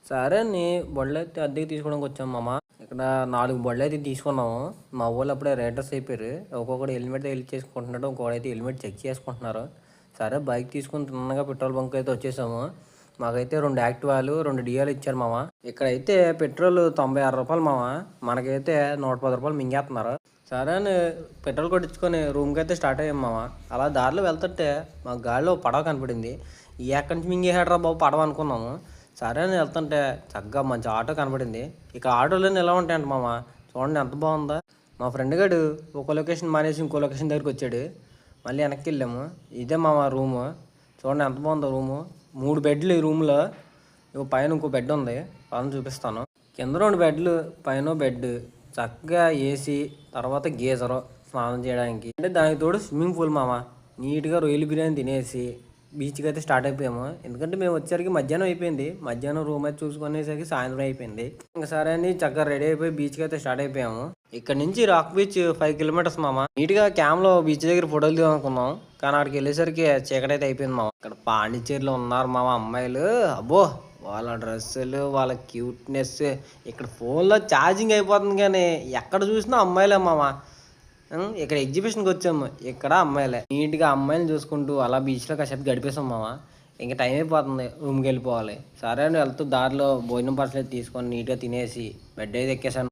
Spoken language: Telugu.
సరే అని బళ్ళైతే అద్దెకి తీసుకోవడానికి వచ్చాము మామ. ఇక్కడ 4 బళ్ళైతే తీసుకున్నాము. మా వోళ్ళు అప్పుడే రైడర్స్ అయిపోయారు. ఒక్కొక్కడు హెల్మెట్ చేసుకుంటున్నాడు. ఇంకొకడైతే హెల్మెట్ చెక్ చేసుకుంటున్నారు. సరే బైక్ తీసుకొని తిన్నగా పెట్రోల్ బంక్ అయితే వచ్చేసాము. మాకైతే 2 యాక్టివాలు 2 డియోలు ఇచ్చారు మామ. ఇక్కడైతే పెట్రోల్ రూ. 96 మామ. మనకైతే రూ. 110 మింగేస్తున్నారు. సరే అని పెట్రోల్ కొట్టించుకొని రూమ్కి అయితే స్టార్ట్ అయ్యాం మామ. అలా దారిలో వెళ్తుంటే మాకు గాలిలో పడవ కనపడింది. ఎక్కడి నుంచి మింగేసాడరా బాబు పడవ అనుకున్నాము. సరే అని వెళ్తుంటే చక్కగా మంచి ఆటో కనపడింది. ఇక్కడ ఆటోలన్నీ ఎలా ఉంటాయంట మామ. చూడండి ఎంత బాగుందా. మా ఫ్రెండ్ గారు ఒక లొకేషన్ మానేసి ఇంకో లొకేషన్ దగ్గరికి వచ్చాడు. మళ్ళీ వెనక్కి వెళ్ళాము. ఇదే మామ రూము. చూడండి ఎంత బాగుందో రూము. 3 బెడ్లు ఈ రూమ్లో. పైన ఇంకో బెడ్ ఉంది, పైన చూపిస్తాను. కింద 2 బెడ్లు, పైన బెడ్, చక్కగా ఏసీ, తర్వాత గీజరు స్నానం చేయడానికి. అంటే దానికి తోడు స్విమ్మింగ్ పూల్ మామ. నీట్గా రొయ్యలు బిర్యానీ తినేసి బీచ్కి అయితే స్టార్ట్ అయిపోయాము. ఎందుకంటే మేము వచ్చేసరికి మధ్యాహ్నం అయిపోయింది. మధ్యాహ్నం రూమ్ అయితే చూసుకునేసరికి సాయంత్రం అయిపోయింది. ఇంకా సరే అని చక్కగా రెడీ అయిపోయి బీచ్కి అయితే స్టార్ట్ అయిపోయాము. ఇక్కడ నుంచి రాక్ బీచ్ 5 కిలోమీటర్స్ మామ. నీట్గా క్యామ్లో బీచ్ దగ్గర ఫోటోలు దిగాం అనుకున్నాం. కానీ అక్కడికి వెళ్ళేసరికి చీకటైతే అయిపోయింది మామ. ఇక్కడ పాండిచేరిలో ఉన్నారు మామ అమ్మాయిలు. అబ్బో వాళ్ళ డ్రెస్సులు, వాళ్ళ క్యూట్నెస్. ఇక్కడ ఫోన్లో ఛార్జింగ్ అయిపోతుంది కానీ ఎక్కడ చూసినా అమ్మాయిలే మామ. ఇక్కడ ఎగ్జిబిషన్కి వచ్చాము. ఇక్కడ అమ్మాయిలే. నీట్గా అమ్మాయిలు చూసుకుంటూ అలా బీచ్లో కాసేపు గడిపేసాం మామ. ఇంకా టైం అయిపోతుంది, రూమ్కి వెళ్ళిపోవాలి. సరే అని వెళ్తూ దారిలో భోజనం పర్సలు తీసుకొని నీట్గా తినేసి బెడ్ అయితే ఎక్కేసాను.